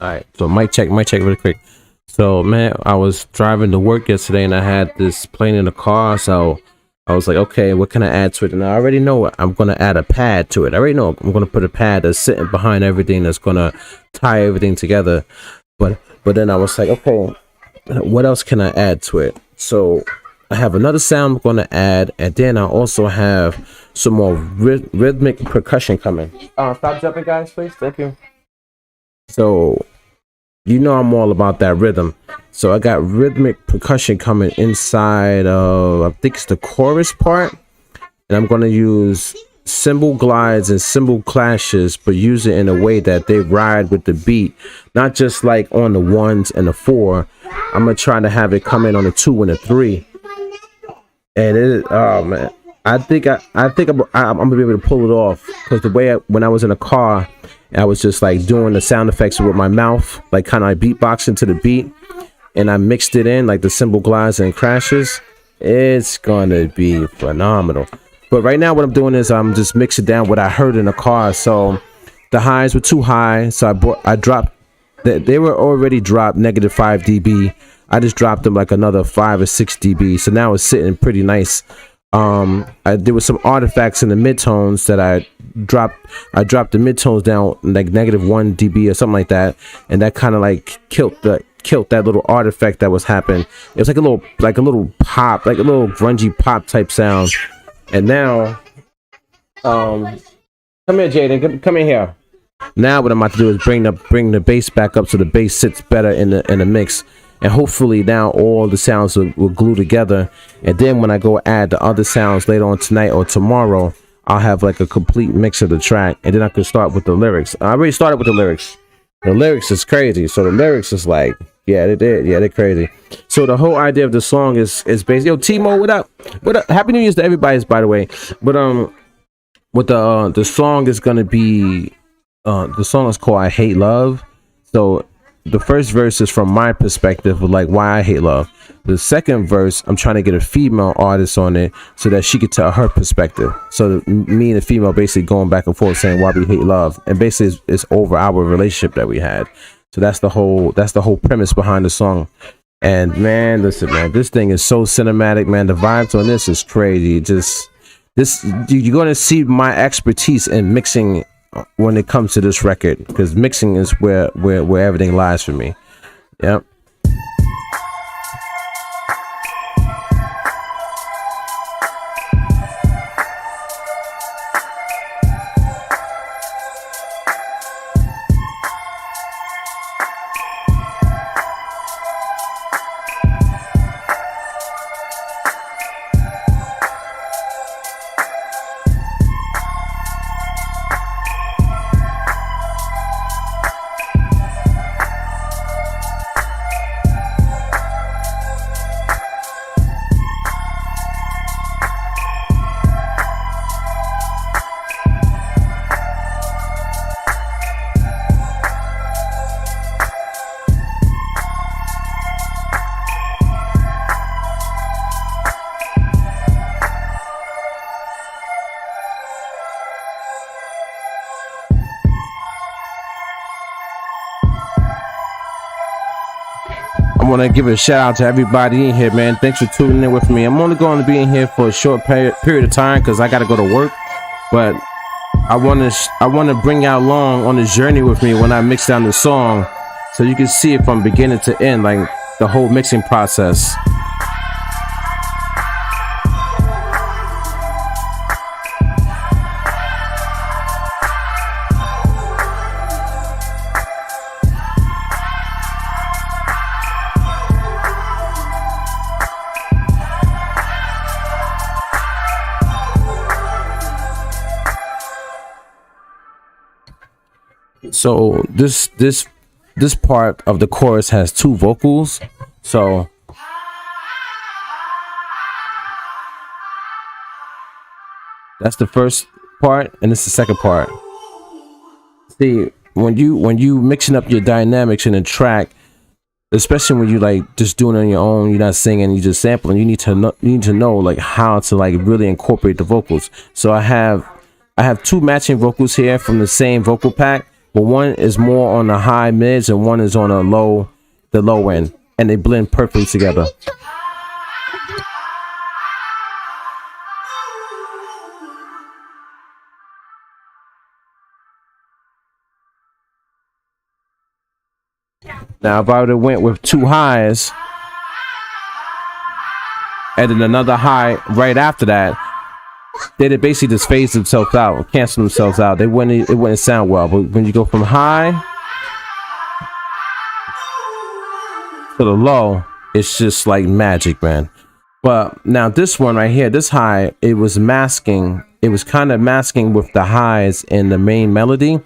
All right, so mic check really quick. So man, I was driving to work yesterday and I had this playing in the car. So I was like, okay, what can I add to it? And I already know I'm gonna add a pad to it. I already know I'm gonna put a pad that's sitting behind everything that's gonna tie everything together. But then I was like, okay, what else can I add to it? So I have another sound I'm gonna add, and then I also have some more rhythmic percussion coming. Stop jumping, guys, please. Thank you. So you know I'm all about that rhythm. So I got rhythmic percussion coming inside of, I think it's the chorus part. And I'm going to use cymbal glides and cymbal clashes, but use it in a way that they ride with the beat. Not just like on the ones and the four. I'm going to try to have it come in on the two and the three. And it, oh man, I think I'm gonna be able to pull it off, because the way when I was in a car, I was just like doing the sound effects with my mouth, like kind of like beatboxing to the beat, and I mixed it in like the cymbal glides and crashes. It's gonna be phenomenal. But right now what I'm doing is I'm just mixing down what I heard in the car. So the highs were too high, so I dropped. They were already dropped -5 dB. I just dropped them like another 5 or 6 dB. So now it's sitting pretty nice. There was some artifacts in the midtones that I dropped the midtones down like -1 dB or something like that, and that kind of like killed that little artifact that was happening. It was like a little pop, like a little grungy pop type sound. And now come here, Jaden, come in here. Now what I'm about to do is bring the bass back up so the bass sits better in the mix. And hopefully now all the sounds will glue together. And then when I go add the other sounds later on tonight or tomorrow, I'll have like a complete mix of the track. And then I can start with the lyrics. I already started with the lyrics. The lyrics is crazy. So the lyrics is like, yeah, they did. Yeah, they're crazy. So the whole idea of the song is basically, yo, Timo, what up? What up? Happy New Year's to everybody, by the way. But what the song is gonna be, the song is called I Hate Love. So the first verse is from my perspective of like why I hate love. The second verse, I'm trying to get a female artist on it so that she could tell her perspective. So me and the female basically going back and forth saying why we hate love, and basically it's over our relationship that we had. So that's the whole premise behind the song. And man, listen, man, this thing is so cinematic, man. The vibes on this is crazy. You're gonna see my expertise in mixing when it comes to this record, because mixing is where everything lies for me. Yep. I want to give a shout out to everybody in here, man. Thanks for tuning in with me. I'm only going to be in here for a short period of time because I got to go to work. But I want to bring y'all along on the journey with me when I mix down the song, so you can see it from beginning to end, like the whole mixing process. So this part of the chorus has 2 vocals. So that's the first part, and this is the second part. See, when you mixing up your dynamics in a track, especially when you like just doing it on your own, you're not singing, you just sampling, you need to know like how to like really incorporate the vocals. So I have 2 matching vocals here from the same vocal pack. but one is more on the high mids and one is on the low end, and they blend perfectly together. Now, if I would have went with 2 highs and then another high right after that, they'd basically just phase themselves out, cancel themselves out. It wouldn't sound well. But when you go from high to the low, it's just like magic, man. But now this one right here, this high, it was masking. It was kind of masking with the highs in the main melody,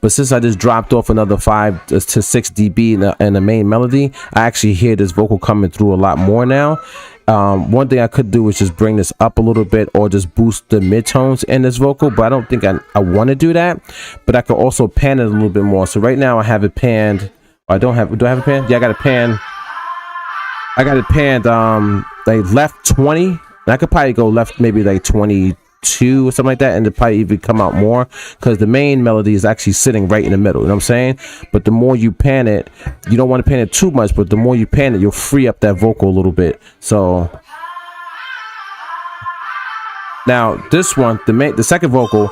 but since I just dropped off another 5 to 6 dB in the main melody, I actually hear this vocal coming through a lot more now. One thing I could do is just bring this up a little bit or just boost the midtones in this vocal, but I don't think I want to do that. But I could also pan it a little bit more. So right now I have it panned. Do I have it panned? Yeah, I got it panned. I got it panned like left 20, and I could probably go left maybe like 22 or something like that, and it probably even come out more because the main melody is actually sitting right in the middle, you know what I'm saying? But the more you pan it, you don't want to pan it too much, but the more you pan it, you'll free up that vocal a little bit. So now this one, the second vocal,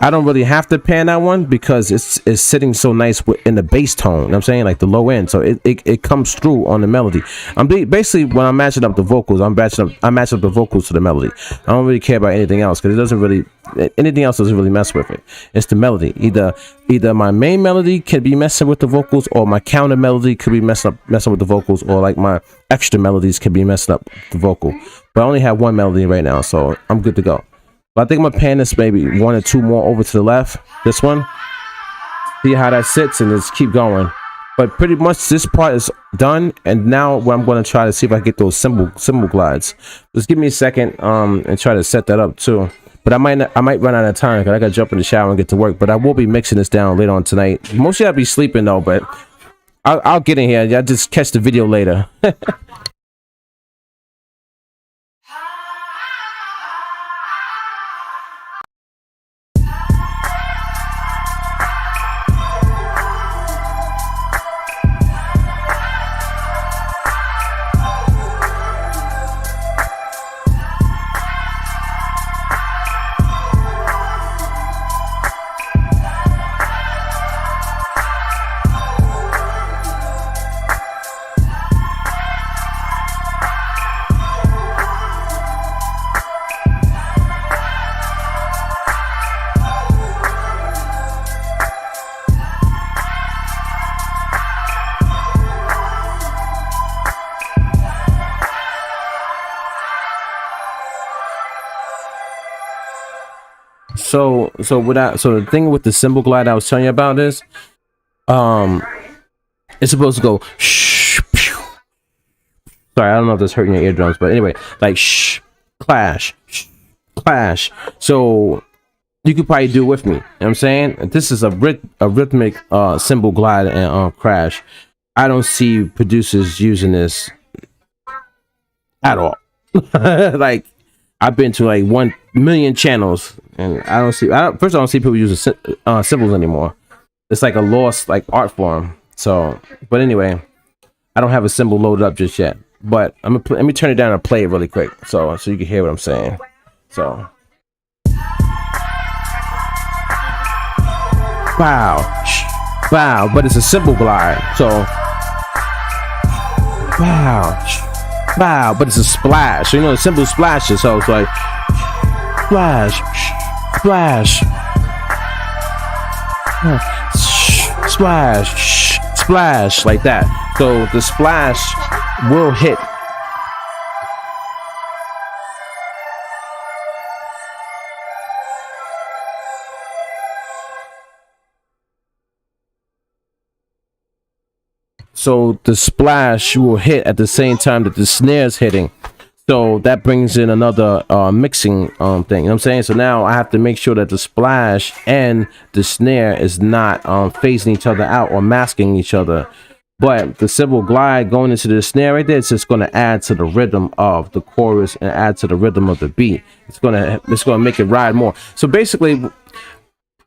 I don't really have to pan that one because it's sitting so nice in the bass tone, you know what I'm saying, like the low end, so it comes through on the melody. I'm basically, when I'm matching up the vocals, I'm matching up the vocals to the melody. I don't really care about anything else because anything else doesn't really mess with it. It's the melody. Either my main melody can be messing with the vocals, or my counter melody could be messing with the vocals, or like my extra melodies can be messing up the vocal. But I only have one melody right now, so I'm good to go. But I think I'm gonna pan this maybe 1 or 2 more over to the left. This one, see how that sits, and just keep going. But pretty much this part is done, and now what I'm gonna try to see if I can get those cymbal glides. Just give me a second and try to set that up too. But I might run out of time because I gotta jump in the shower and get to work. But I will be mixing this down later on tonight. Mostly I'll be sleeping though, but I'll get in here. Y'all just catch the video later. So the thing with the cymbal glide I was telling you about is, it's supposed to go shh, pew. Sorry, I don't know if that's hurting your eardrums, but anyway, like shh, clash, shh, clash. So you could probably do it with me. You know what I'm saying? This is a rhythmic cymbal glide and crash. I don't see producers using this at all. Like, I've been to like 1 million channels, and I don't see people using cymbals anymore. It's like a lost like art form. So, but anyway, I don't have a cymbal loaded up just yet. But let me turn it down and play it really quick, so you can hear what I'm saying. So, wow, wow, but it's a cymbal glide. So, wow. Wow, but it's a splash. So, you know, the cymbal splashes, so it's like splash, splash, splash, splash, like that. So the splash will hit. So the splash will hit at the same time that the snare is hitting. So that brings in another mixing thing. You know what I'm saying? So now I have to make sure that the splash and the snare is not phasing each other out or masking each other. But the cymbal glide going into the snare right there, it's just going to add to the rhythm of the chorus and add to the rhythm of the beat. It's gonna make it ride more. So basically,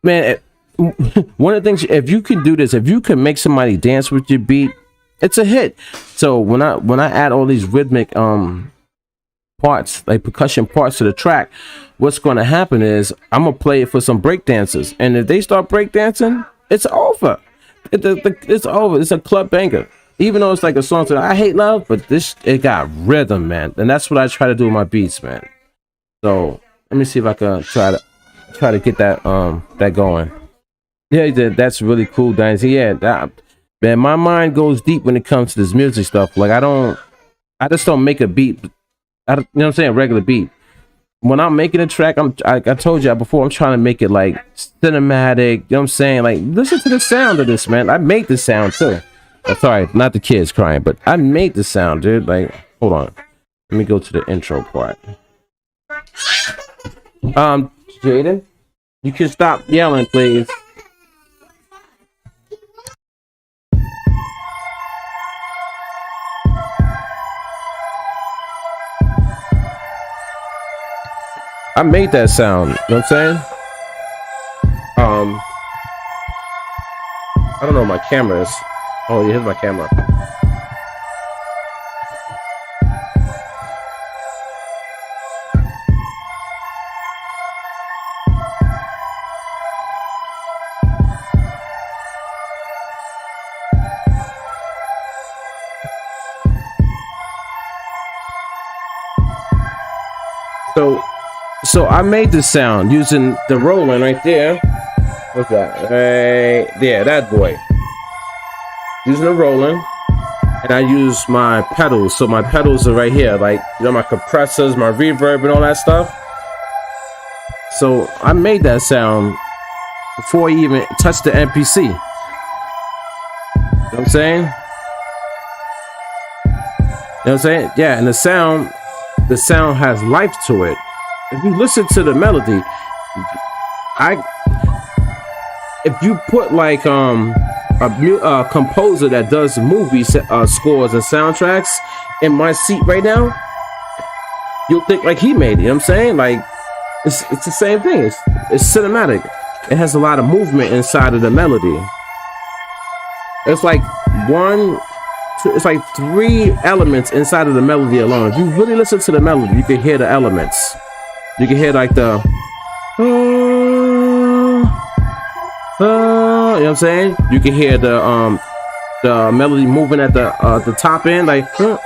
man, one of the things, if you can do this, if you can make somebody dance with your beat, it's a hit. So when I add all these rhythmic parts, like percussion parts to the track, what's going to happen is I'm gonna play it for some break dancers, and if they start break dancing, it's over. It's over. It's a club banger. Even though it's like a song that I hate love, but it got rhythm, man, and that's what I try to do with my beats, man. So let me see if I can try to get that going. Yeah, that's really cool, Dynasty. Yeah, man, my mind goes deep when it comes to this music stuff. Like I just don't make a beat. You know what I'm saying? Regular beat. When I'm making a track, I told you before, I'm trying to make it like cinematic. You know what I'm saying? Like, listen to the sound of this, man. I made the sound too. Sorry, not the kids crying, but I made the sound, dude. Like, hold on. Let me go to the intro part. Jaden, you can stop yelling, please. I made that sound, you know what I'm saying? I don't know where my camera is. Oh, yeah, here's my camera. So I made this sound using the Roland right there. What's that? Right there, that boy. Using the Roland, and I use my pedals. So my pedals are right here, like, you know, my compressors, my reverb, and all that stuff. So I made that sound before I even touched the MPC. You know what I'm saying? You know what I'm saying? Yeah, and the sound has life to it. If you listen to the melody, if you put like a composer that does movie scores and soundtracks in my seat right now, you'll think like he made it. You know what I'm saying? Like it's the same thing. It's cinematic. It has a lot of movement inside of the melody. It's like it's like 3 elements inside of the melody alone. If you really listen to the melody, you can hear the elements. You can hear like the you know what I'm saying? You can hear the melody moving at the top end, like you know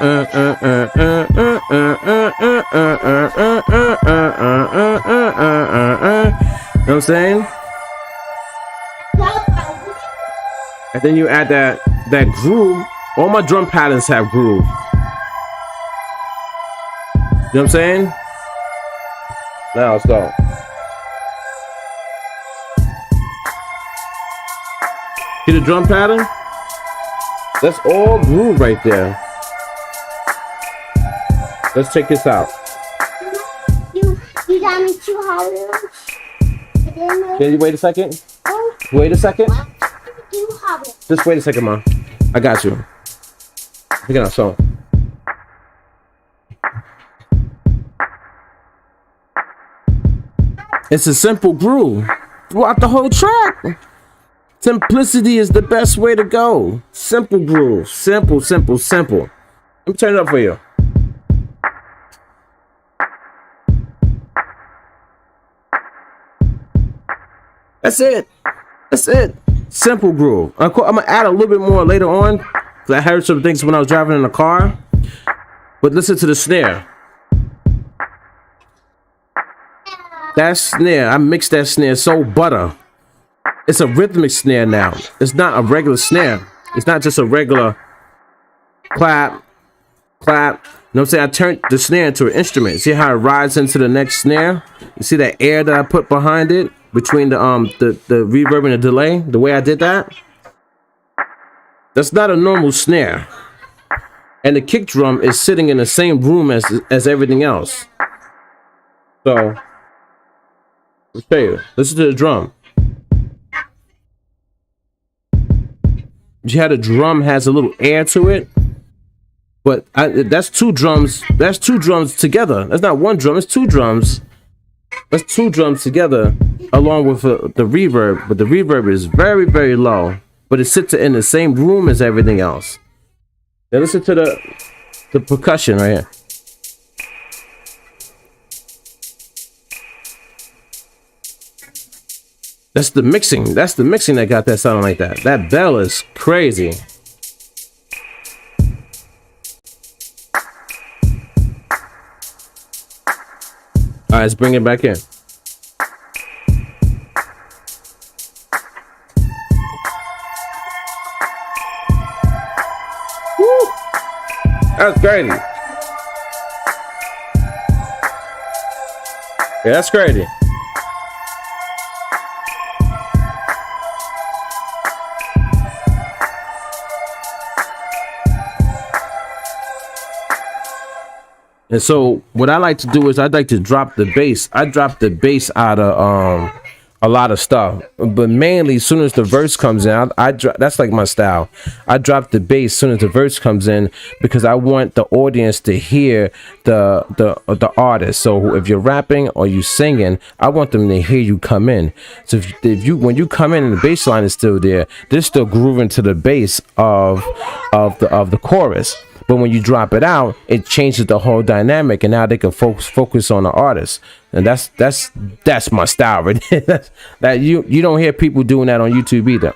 what I'm saying? And then you add that groove. All my drum patterns have groove. You know what I'm saying? Now let's go. See the drum pattern? That's all groove right there. Let's check this out. You got me 2 hollows. Can you wait a second? Wait a second. Just wait a second, Mom. I got you. Look at that song. It's a simple groove throughout the whole track. Simplicity is the best way to go. Simple groove. Simple, simple, simple. Let me turn it up for you. That's it. That's it. Simple groove. I'm gonna add a little bit more later on, because I heard some things when I was driving in the car. But listen to the snare. That snare, I mixed that snare so butter. It's a rhythmic snare now. It's not a regular snare. It's not just a regular clap, clap. You know what I'm saying? I turned the snare into an instrument. See how it rides into the next snare? You see that air that I put behind it? Between the reverb and the delay? The way I did that? That's not a normal snare. And the kick drum is sitting in the same room as everything else. So let's show you. Listen to the drum. You had a drum has a little air to it, but that's 2 drums. That's 2 drums together. That's not 1 drum. It's 2 drums That's two drums together along with the reverb, but the reverb is very, very low, but it sits in the same room as everything else. Now listen to the percussion right here. That's the mixing. That's the mixing that got that sounding like that. That bell is crazy. All right, let's bring it back in. Woo! That's crazy. Yeah, that's crazy. And so what I like to do is I'd like to drop the bass. I drop the bass out of a lot of stuff, but mainly as soon as the verse comes in, I drop. That's like my style. I drop the bass as soon as the verse comes in because I want the audience to hear the artist. So if you're rapping or you singing, I want them to hear you come in. So if you when you come in and the bass line is still there, they're still grooving to the bass of the chorus. But when you drop it out, it changes the whole dynamic, and now they can focus on the artist. And that's my style, right? That you don't hear people doing that on YouTube either.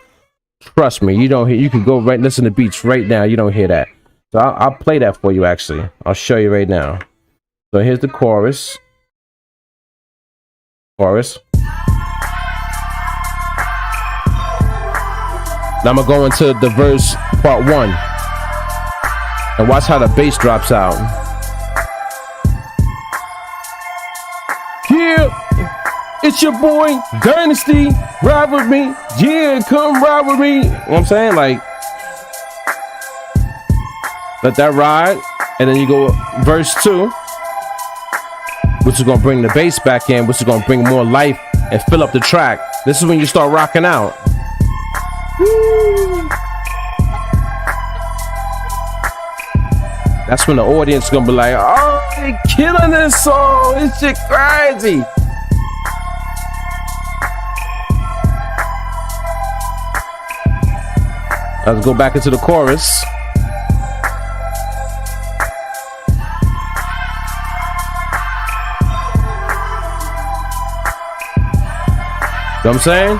Trust me, you don't hear. You can go right listen to beats right now. You don't hear that. So I'll play that for you. Actually, I'll show you right now. So here's the chorus. Chorus. Now I'm gonna go into the verse part 1. And watch how the bass drops out. Yeah, it's your boy Dynasty. Ride with me. Yeah, come ride with me. You know what I'm saying? Like, let that ride. And then you go verse 2, which is going to bring the bass back in, which is going to bring more life and fill up the track. This is when you start rocking out. Woo. That's when the audience is gonna be like, oh, they killing this song. This shit crazy. Let's go back into the chorus. You know what I'm saying?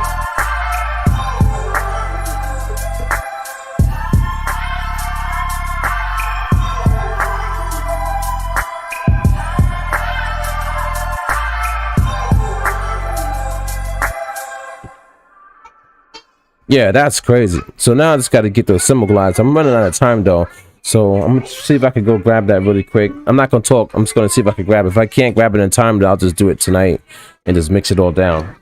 Yeah, that's crazy. So now I just got to get those cymbal glides. I'm running out of time though, so I'm gonna see if I can go grab that really quick. I'm not gonna talk. I'm just gonna see if I can grab it. If I can't grab it in time, then I'll just do it tonight and just mix it all down.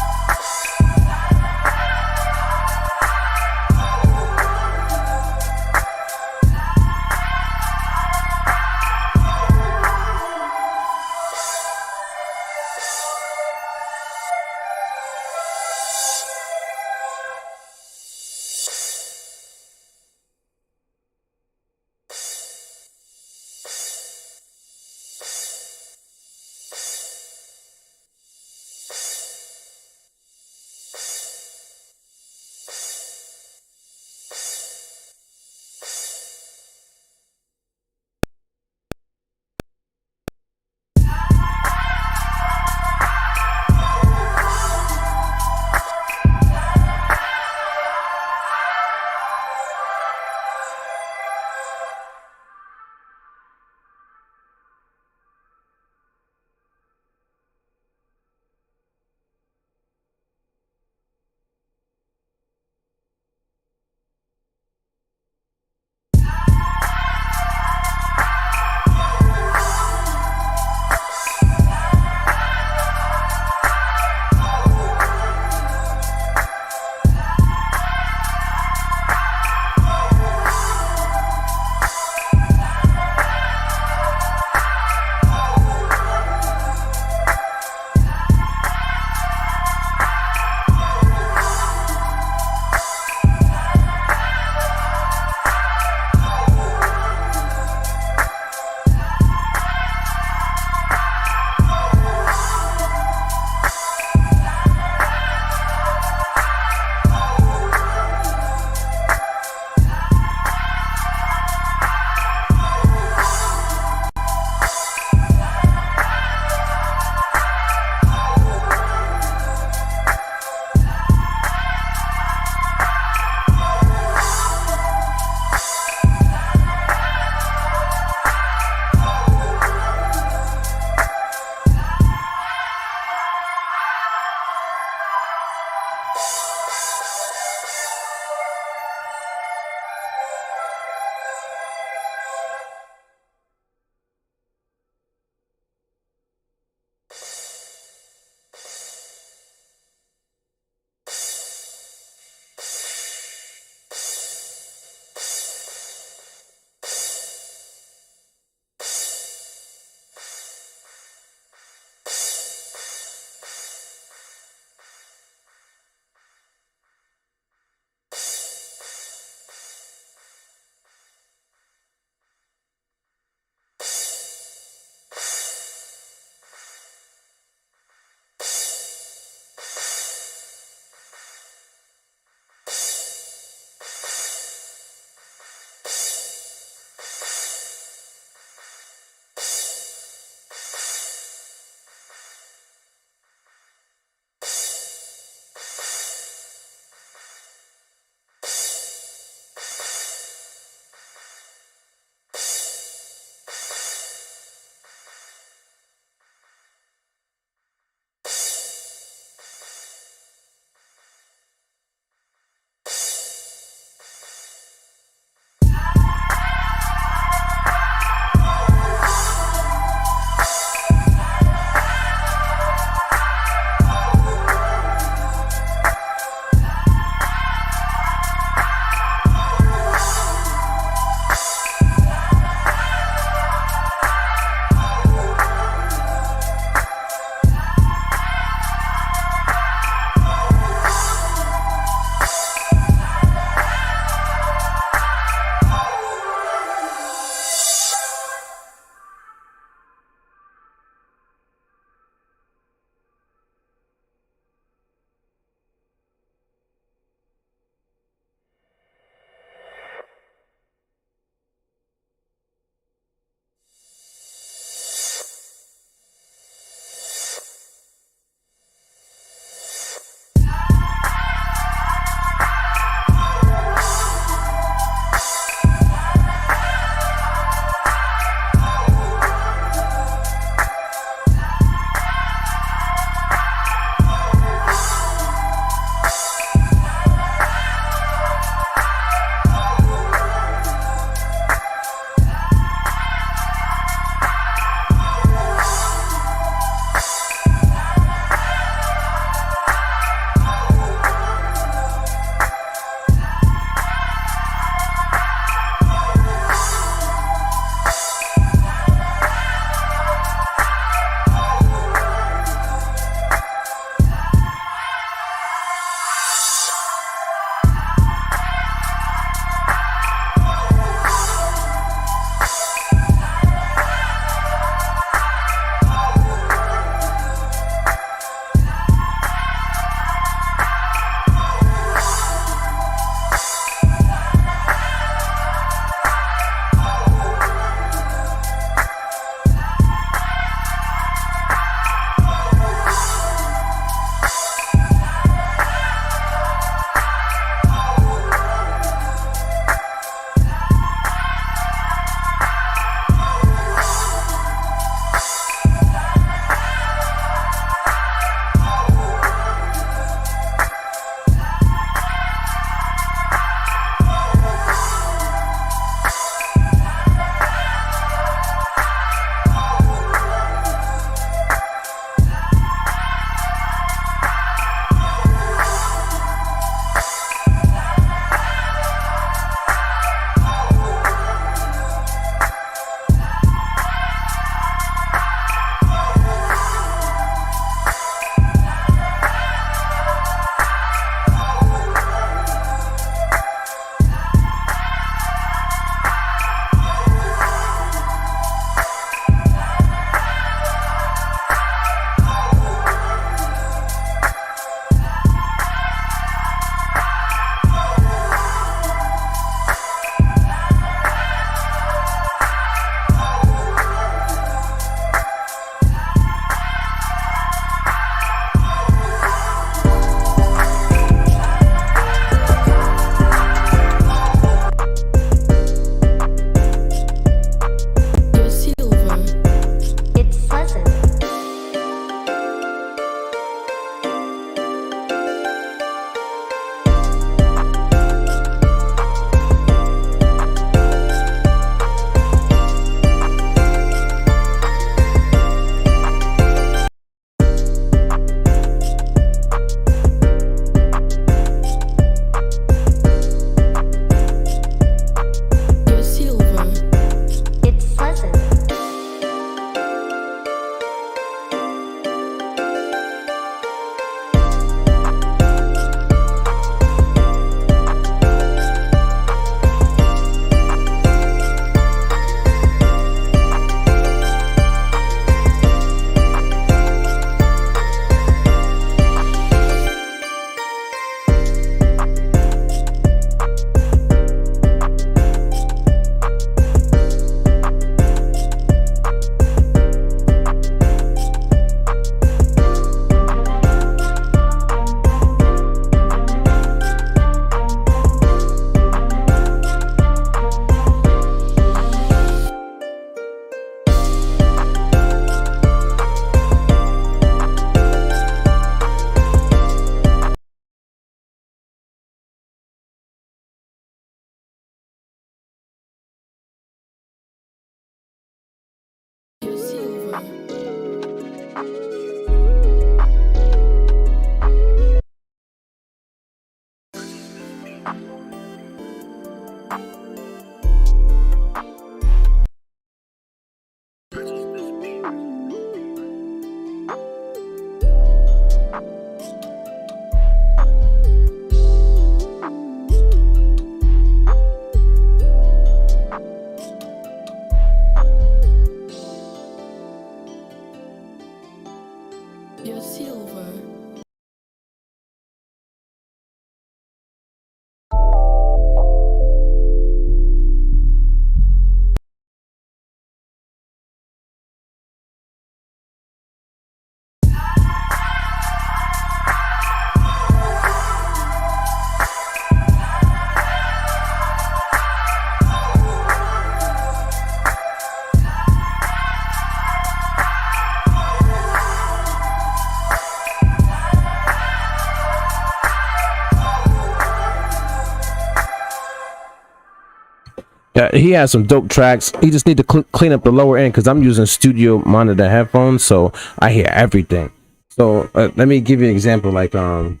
Yeah, he has some dope tracks. He just need to clean up the lower end because I'm using studio monitor headphones, so I hear everything. So let me give you an example. Like wait, hold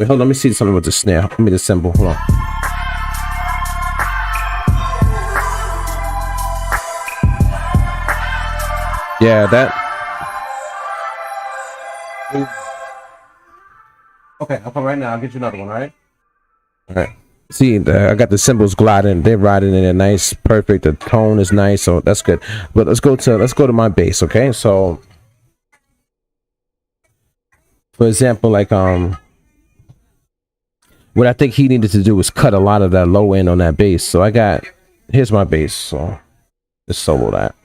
on, let me see something with the snare. Let me the cymbal. Hold on. Yeah, that. Okay, I'll come right now. I'll get you another one. All right. All right. See, I got the cymbals gliding. They're riding in there nice, perfect. The tone is nice, so that's good. But let's go to my bass, okay? So, for example, like what I think he needed to do was cut a lot of that low end on that bass. So here's my bass. So let's solo that.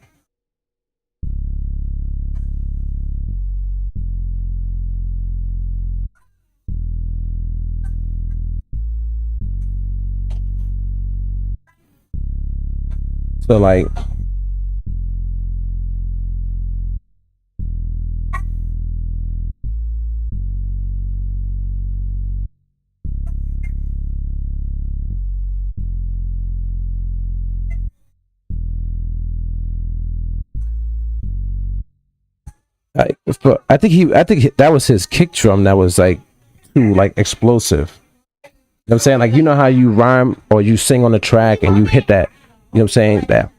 So like, I think that was his kick drum that was like too like explosive. You know what I'm saying? Like, you know how you rhyme or you sing on the track and you hit that, you know what I'm saying? That,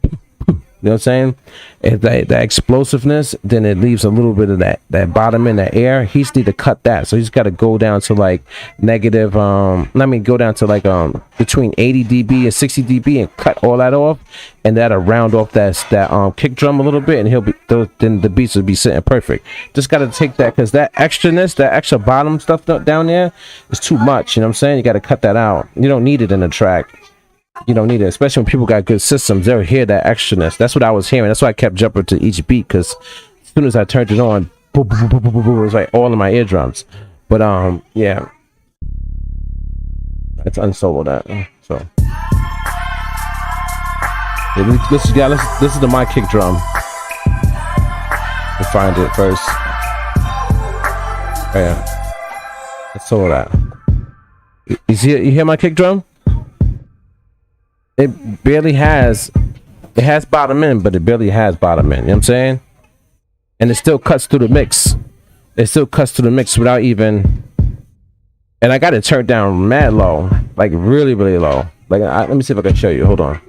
you know what I'm saying? If that explosiveness, then it leaves a little bit of that bottom in the air. He's need to cut that. So he's got to go down to like negative, go down to like between 80 dB and 60 dB and cut all that off, and that'll round off that kick drum a little bit, and then the beats will be sitting perfect. Just got to take that, because that extraness, that extra bottom stuff down there is too much. You know what I'm saying? You got to cut that out. You don't need it in a track. You don't need it, especially when people got good systems. They'll hear that extraness. That's what I was hearing. That's why I kept jumping to each beat, because as soon as I turned it on, boom, boom, boom, boom, boom, boom, it was like all in my eardrums. But yeah, let's unsolo that. So yeah, this is the my kick drum. We'll find it first. Oh, yeah, let's solo that. You hear my kick drum? It barely has, it has bottom end, but it barely has bottom end. You know what I'm saying? And it still cuts through the mix. It still cuts through the mix without even. And I got it turned down mad low, like really, really low. Like, let me see if I can show you. Hold on.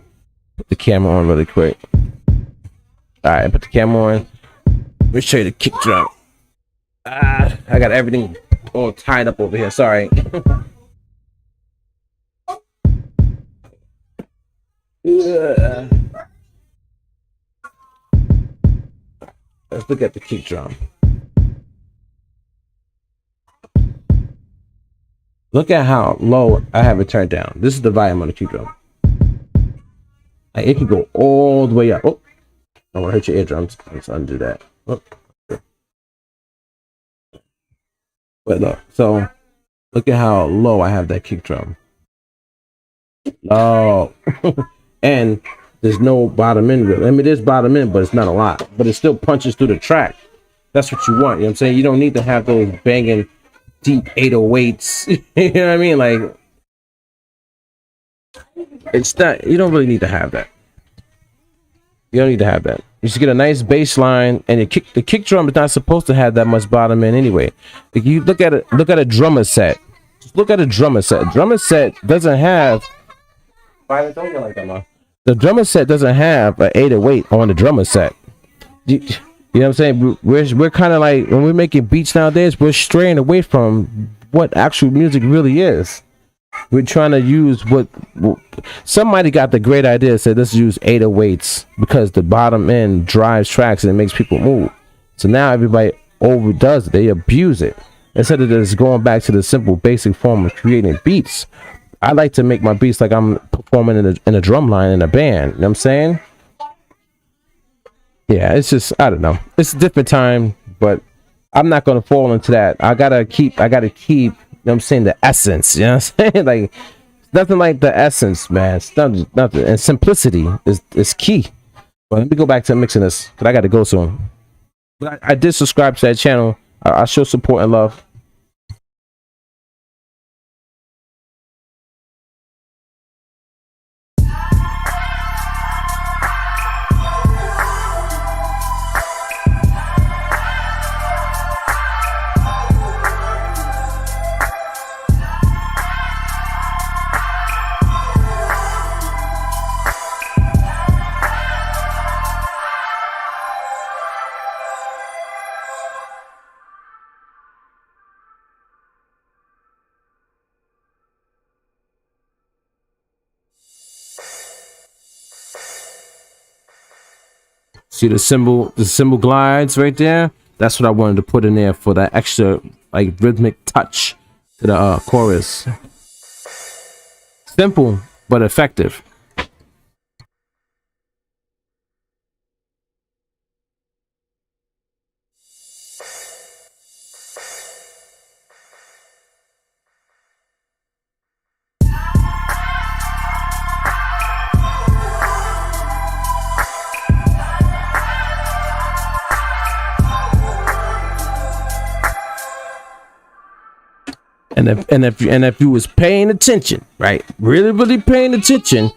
Put the camera on really quick. All right, put the camera on. Let me show you the kick drum. I got everything all tied up over here. Sorry. Yeah. Let's look at the kick drum. Look at how low I have it turned down. This is the volume on the kick drum. Like, it can go all the way up. Oh, I don't want to hurt your eardrums. Let's undo that. Oh. But look, so look at how low I have that kick drum. Oh. And there's no bottom end really. I mean, there's bottom end, but it's not a lot. But it still punches through the track. That's what you want. You know what I'm saying? You don't need to have those banging deep 808s. You know what I mean? Like, it's not, you don't really need to have that. You don't need to have that. You just get a nice bass line, and the kick drum is not supposed to have that much bottom end anyway. If you look at a drummer set. Just look at a drummer set. Drummer set doesn't have. Don't get like that, man. The drummer set doesn't have an 808 on the drummer set. You know what I'm saying? We're kind of like, when we're making beats nowadays, we're straying away from what actual music really is. We're trying to use what somebody got the great idea, said let's use 808s because the bottom end drives tracks and it makes people move. So now everybody overdoes it. They abuse it instead of just going back to the simple basic form of creating beats. I like to make my beats like I'm performing in a drum line in a band. You know what I'm saying? Yeah, it's just, I don't know. It's a different time, but I'm not gonna fall into that. I gotta keep, you know what I'm saying, the essence. You know what I'm saying? Like, nothing like the essence, man. It's nothing. And simplicity is key. But let me go back to mixing this, because I got to go soon. But I did subscribe to that channel. I show support and love. See the cymbal glides right there? That's what I wanted to put in there for that extra like rhythmic touch to the chorus. Simple but effective. And if you was paying attention, right, really paying attention,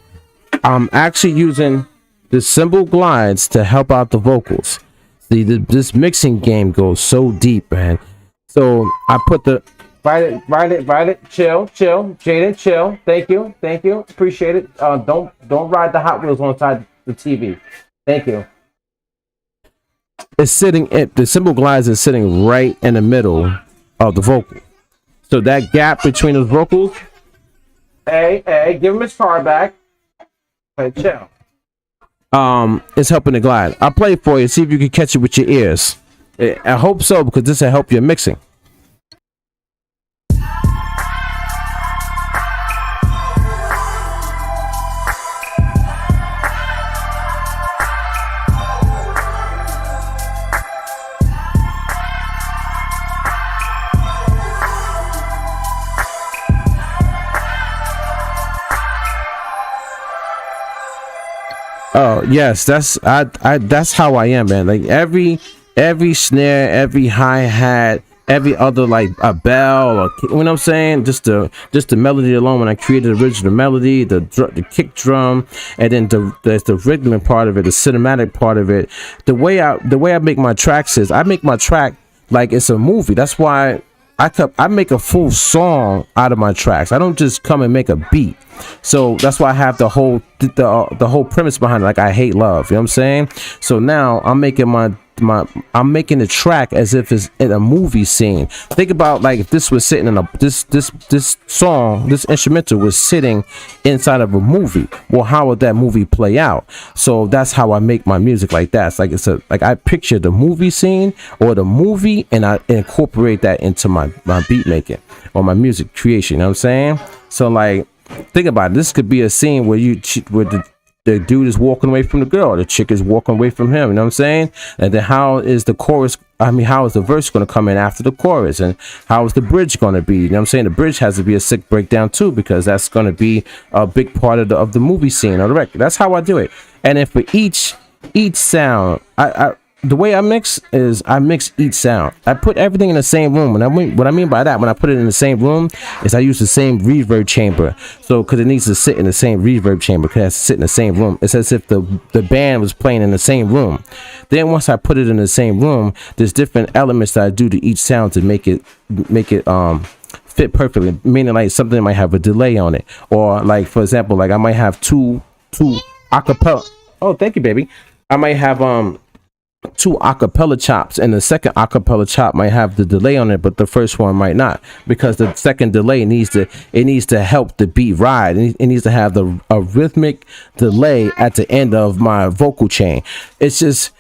I'm actually using the cymbal glides to help out the vocals. See, this mixing game goes so deep, man. So I put the ride it, chill, Jaden, chill. Thank you, appreciate it. Don't ride the Hot Wheels on side the TV. Thank you. It's sitting. The cymbal glides is sitting right in the middle of the vocal. So that gap between those vocals, hey, give him his car back. Hey, chill. It's helping to glide. I'll play it for you. See if you can catch it with your ears. I hope so, because this will help your mixing. Oh yes, that's how I am, man. Like every snare, every hi-hat, every other like a bell, or you know what I'm saying, just the melody alone. When I created the original melody, the kick drum, and then there's the rhythmic part of it, the cinematic part of it. The way I make my tracks is I make my track like it's a movie. That's why I make a full song out of my tracks. I don't just come and make a beat. So that's why I have the whole premise behind it. Like I hate love, you know what I'm saying? So now I'm making I'm making the track as if it's in a movie scene. Think about like if this was sitting in this song, this instrumental was sitting inside of a movie. Well, how would that movie play out? So that's how I make my music like that. It's like I picture the movie scene or the movie and I incorporate that into my beat making or my music creation. You know what I'm saying? So like think about it. This could be a scene where the dude is walking away from the girl, the chick is walking away from him, you know what I'm saying? And then how is the verse going to come in after the chorus, and how is the bridge going to be? You know what I'm saying? The bridge has to be a sick breakdown too, because that's going to be a big part of the movie scene or the record. That's how I do it. And then for each sound, the way I mix is I mix each sound. I put everything in the same room. And what I mean by that, when I put it in the same room, is I use the same reverb chamber. So because it needs to sit in the same reverb chamber, because it has to sit in the same room. It's as if the band was playing in the same room. Then once I put it in the same room, there's different elements that I do to each sound to make it fit perfectly. Meaning like something might have a delay on it, or like for example, like I might have two acapella. Oh, thank you, baby. I might have two acapella chops, and the second acapella chop might have the delay on it, but the first one might not, because the second delay needs to help the beat ride. It needs to have a rhythmic delay at the end of my vocal chain. It's just,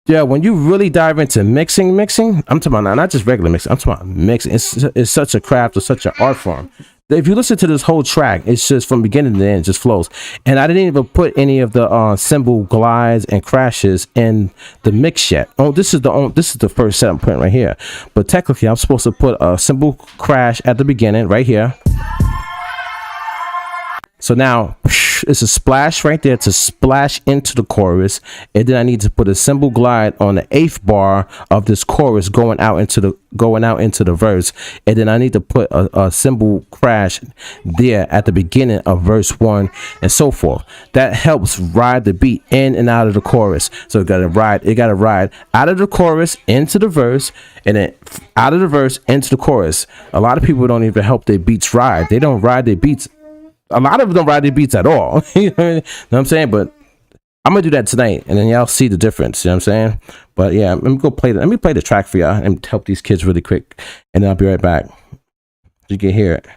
yeah, when you really dive into mixing, I'm talking about not just regular mixing, I'm talking about mixing. It's such a craft, it's such an art form. If you listen to this whole track, it's just from beginning to end, it just flows. And I didn't even put any of the cymbal glides and crashes in the mix yet. This is the first set I'm putting right here. But technically, I'm supposed to put a cymbal crash at the beginning right here. So now it's a splash right there to splash into the chorus, and then I need to put a cymbal glide on the 8th bar of this chorus going out into the verse, and then I need to put a cymbal crash there at the beginning of verse 1, and so forth. That helps ride the beat in and out of the chorus. So it gotta ride out of the chorus into the verse, and then out of the verse into the chorus. A lot of people don't even help their beats ride. They don't ride their beats. A lot of them don't ride their beats at all. You know what I'm saying? But I'm gonna do that tonight, and then y'all see the difference. You know what I'm saying? But yeah, let me play the track for y'all and help these kids really quick, and then I'll be right back. You can hear it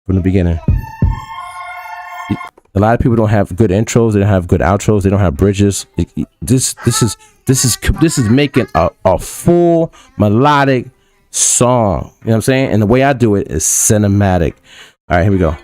from the beginning. A lot of people don't have good intros. They don't have good outros. They don't have bridges. This is making a full melodic song. You know what I'm saying? And the way I do it is cinematic. All right, here we go.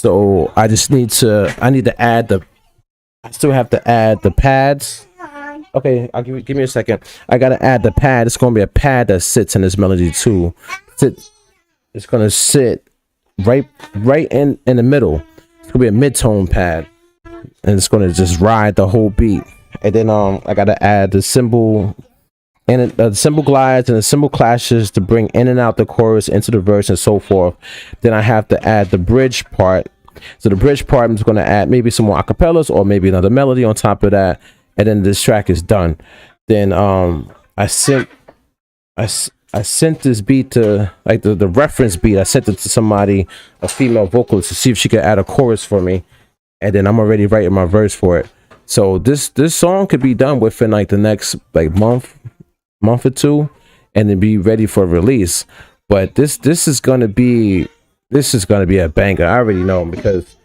So I just need to add the, I still have to add the pads. Okay, I'll give me a second. I gotta add the pad. It's gonna be a pad that sits in this melody too. It's gonna sit right in the middle. It's gonna be a mid-tone pad, and it's gonna just ride the whole beat. And then I gotta add the cymbal and the cymbal glides and the cymbal clashes to bring in and out the chorus into the verse and so forth. Then I have to add the bridge part. So the bridge part, I'm just gonna add maybe some more acapellas or maybe another melody on top of that. And then this track is done. Then I sent this beat to, like, the reference beat. I sent it to somebody, a female vocalist, to see if she could add a chorus for me. And then I'm already writing my verse for it. So this song could be done within like the next like month or two, and then be ready for release. But this is gonna be a banger. I already know, because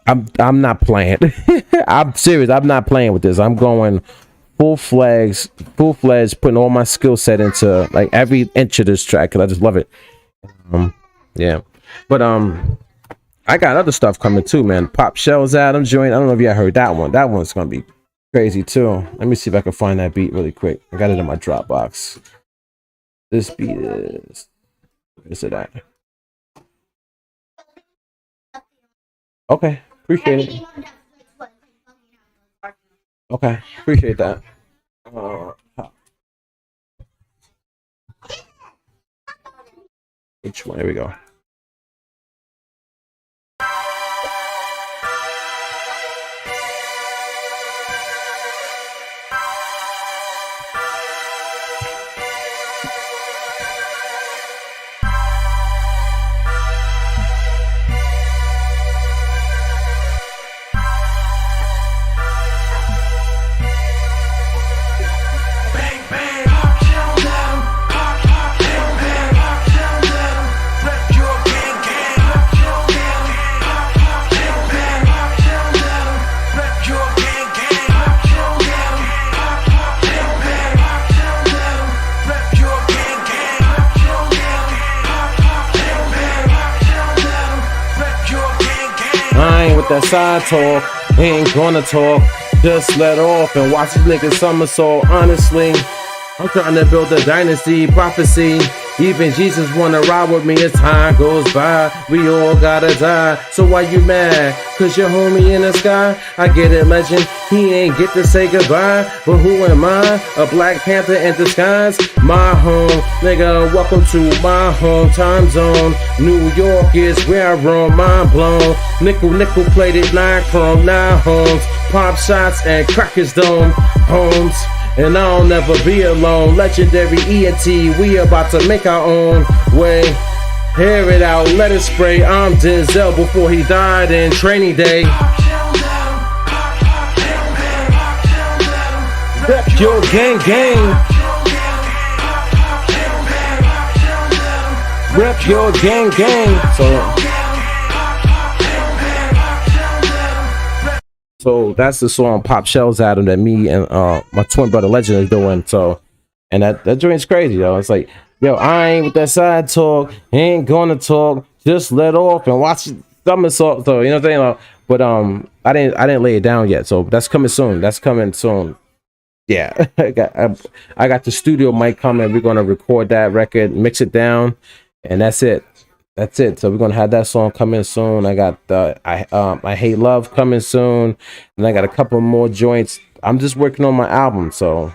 I'm not playing. I'm serious. I'm not playing with this. I'm going full-fledged, putting all my skill set into like every inch of this track, because I just love it. Yeah. But I got other stuff coming too, man. Pop Shell's Adam joint. I don't know if you heard that one. That one's gonna be crazy too. Let me see if I can find that beat really quick. I got it in my Dropbox. This beat is, where is it at? Okay. Appreciate it. Okay, appreciate that. Which one? Here we go. I ain't with that side talk, ain't gonna talk. Just let off and watch these niggas somersault. Honestly, I'm trying to build a dynasty, prophecy. Even Jesus wanna ride with me as time goes by. We all gotta die, so why you mad? Cause your homie in the sky? I get it, legend, he ain't get to say goodbye. But who am I? A Black Panther in disguise? My home, nigga, welcome to my home time zone. New York is where I roam, mind blown. Nickel plated, 9 chrome, 9 homes. Pop shots and crackers dome, homes. And I'll never be alone. Legendary ENT, we about to make our own way. Hear it out, let it spray. I'm Denzel before he died in Training Day. Rep your gang gang. Rep your gang gang. So that's the song Pop Shells Adam that me and my twin brother Legend is doing. So, and that joint's crazy, yo. It's like, yo, I ain't with that side talk, ain't gonna talk, just let off and watch somersault. So, you know what I'm saying? But I didn't lay it down yet. So that's coming soon. That's coming soon. Yeah, I got the studio mic coming. We're gonna record that record, mix it down, and that's it. That's it. So we're gonna have that song coming soon. I got I Hate Love coming soon, and I got a couple more joints. I'm just working on my album, so.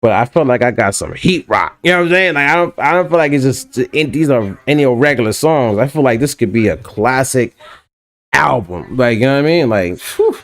But I feel like I got some heat rock. You know what I'm saying? Like I don't feel like it's just these are any old regular songs. I feel like this could be a classic album. Like, you know what I mean? Like, whew.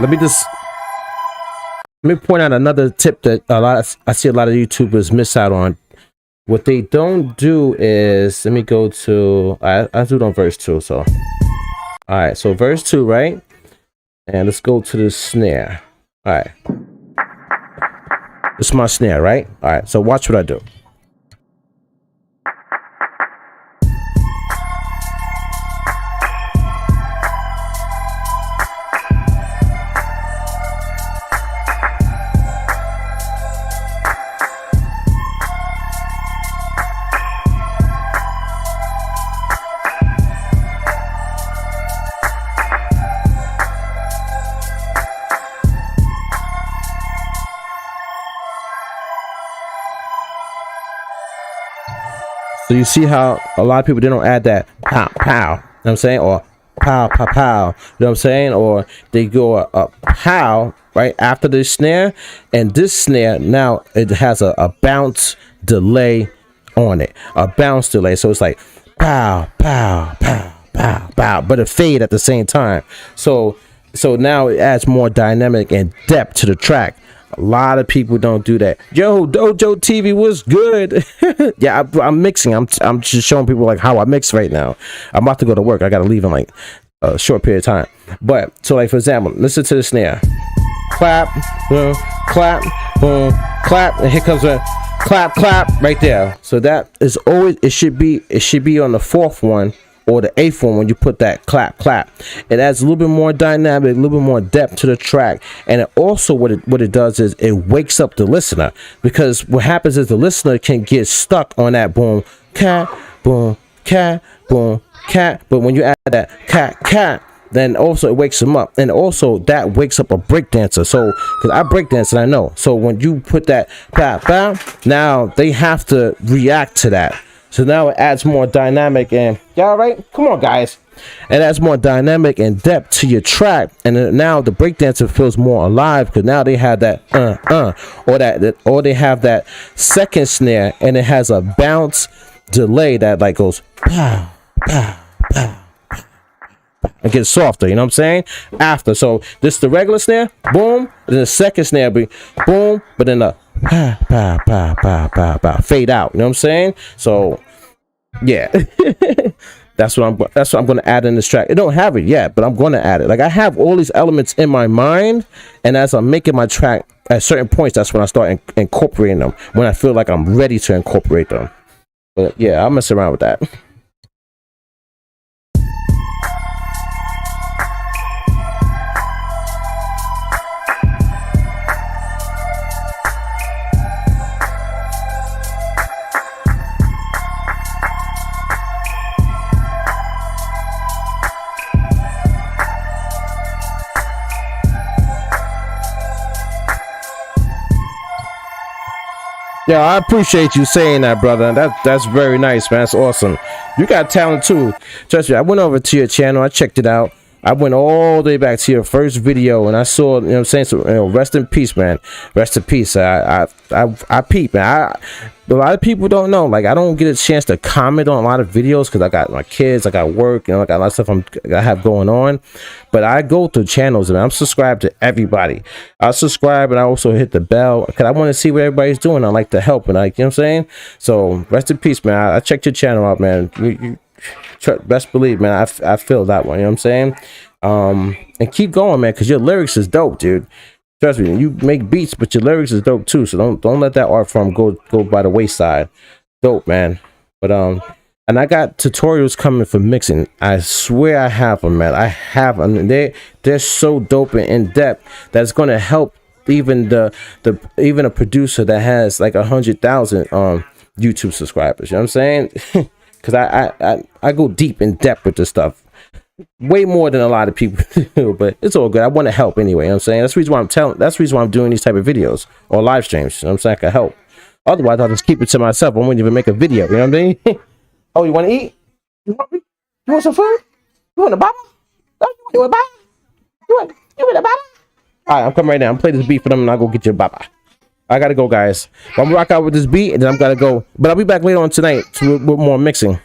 let me point out another tip that I see a lot of YouTubers miss out on. What they don't do is, let me go to, I do it on verse 2. So, all right, so verse 2, right? And let's go to the snare. All right. This is my snare, right? All right, so watch what I do. So you see how a lot of people, they don't add that pow pow, you know what I'm saying, or pow pow pow, you know what I'm saying, or they go a pow right after the snare, and this snare now it has a bounce delay on it, a bounce delay, so it's like pow pow pow pow pow, but a fade at the same time. So now it adds more dynamic and depth to the track. A lot of people don't do that. Yo, Dojo TV was good. Yeah, I'm mixing. I'm just showing people like how I mix right now. I'm about to go to work. I gotta leave in like a short period of time. But so like for example, listen to the snare. Clap, boom, clap, boom, clap, and here comes a clap, clap right there. So that is always, it should be on the 4th one or the 8th one when you put that clap clap. It adds a little bit more dynamic, a little bit more depth to the track, and it also what it does is it wakes up the listener, because what happens is the listener can get stuck on that boom cat boom cat boom cat, but when you add that cat cat, then also it wakes them up, and also that wakes up a break dancer. So because I break dance and I know, so when you put that clap clap, now they have to react to that. So now it adds more dynamic, and y'all right? Come on, guys. It adds more dynamic and depth to your track, and then now the breakdancer feels more alive because now they have that or they have that second snare, and it has a bounce delay that like goes pow pow pow. And get softer, you know what I'm saying? After, so this is the regular snare, boom, and then the second snare be boom, but then the pa pa pa pa pa pa fade out, you know what I'm saying? So yeah. that's what I'm gonna add in this track. It don't have it yet, but I'm gonna add it. Like I have all these elements in my mind, and as I'm making my track at certain points, that's when I start incorporating them, when I feel like I'm ready to incorporate them. But yeah, I'll mess around with that. Yeah, I appreciate you saying that, brother. That's very nice, man. That's awesome. You got talent too. Trust me, I went over to your channel. I checked it out. I went all the way back to your first video, and I saw, you know what I'm saying? So, you know, rest in peace, man. Rest in peace. I peep, man. A lot of people don't know. Like, I don't get a chance to comment on a lot of videos because I got my kids, I got work, you know, I got a lot of stuff I have going on. But I go through channels and I'm subscribed to everybody. I subscribe and I also hit the bell because I want to see what everybody's doing. I like to help, and like, you know what I'm saying? So rest in peace, man. I checked your channel out, man. You best believe, man, I feel that one, you know what I'm saying? And keep going, man, because your lyrics is dope, dude. Trust me, you make beats, but your lyrics is dope too. So don't let that art form go by the wayside. Dope, man. But and I got tutorials coming for mixing. I swear I have them, man. I have them. They're so dope and in depth that's gonna help even even a producer that has like 100,000 YouTube subscribers. You know what I'm saying? Because I go deep in depth with this stuff. Way more than a lot of people do, but it's all good. I want to help anyway, you know what I'm saying? That's the reason why I'm doing these type of videos or live streams. You know what I'm saying? I can help. Otherwise, I'll just keep it to myself. I wouldn't even make a video. You know what I mean? Oh, you want to eat? You want some food? You want a baba? Oh, you want a baba? You want a baba? All right, I'm coming right now. I'm playing this beat for them, and I'll go get your baba. I gotta go, guys. I'm gonna rock out with this beat, and then I'm gotta go. But I'll be back later on tonight with more mixing.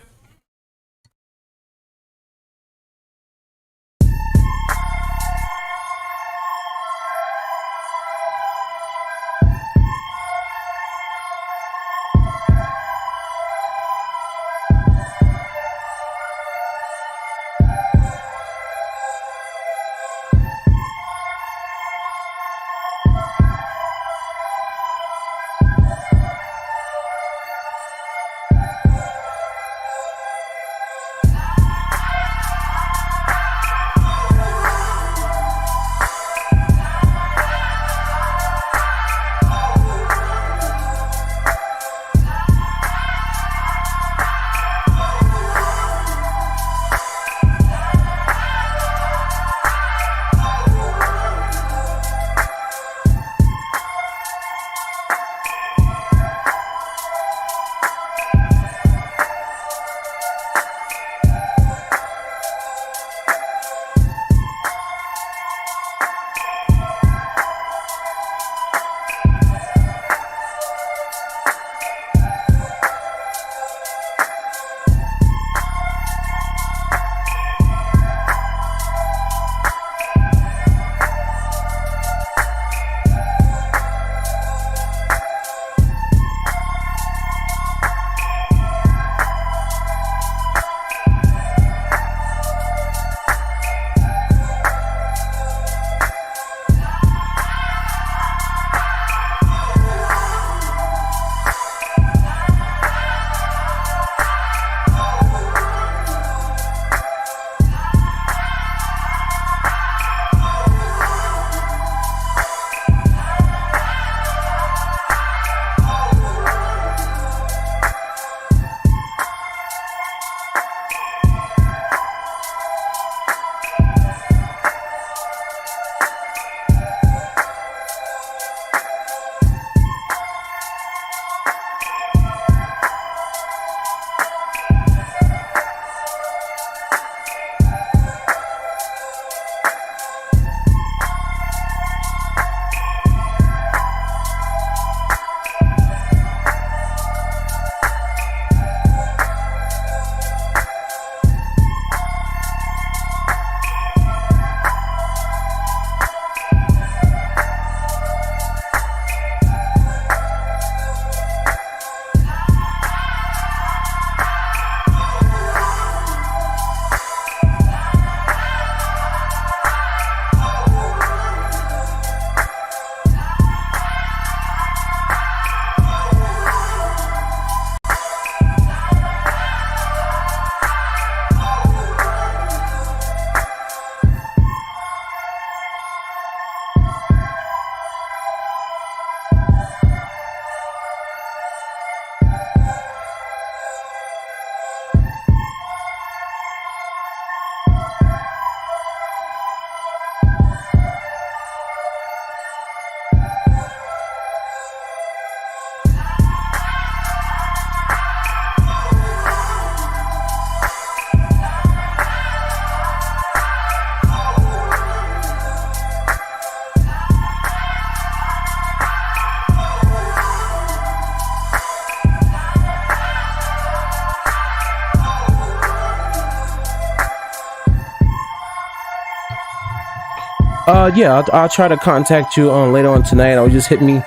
Yeah, I'll try to contact you later on tonight, or just hit me.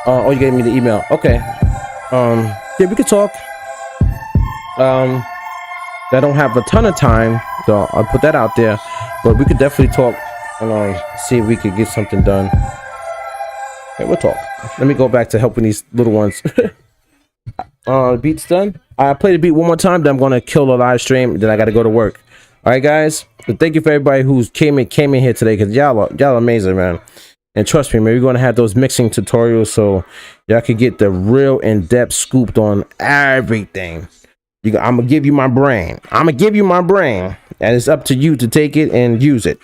Or you gave me the email. Okay. Yeah, we could talk. I don't have a ton of time, so I'll put that out there. But we could definitely talk and see if we could get something done. Okay, we'll talk. Let me go back to helping these little ones. The beat's done. I play the beat one more time, then I'm gonna kill the live stream. Then I gotta go to work. All right, guys. But thank you for everybody who's came in here today, because y'all are amazing, man. And trust me, man, we're gonna have those mixing tutorials so y'all can get the real in-depth scooped on everything. I'm gonna give you my brain. And it's up to you to take it and use it.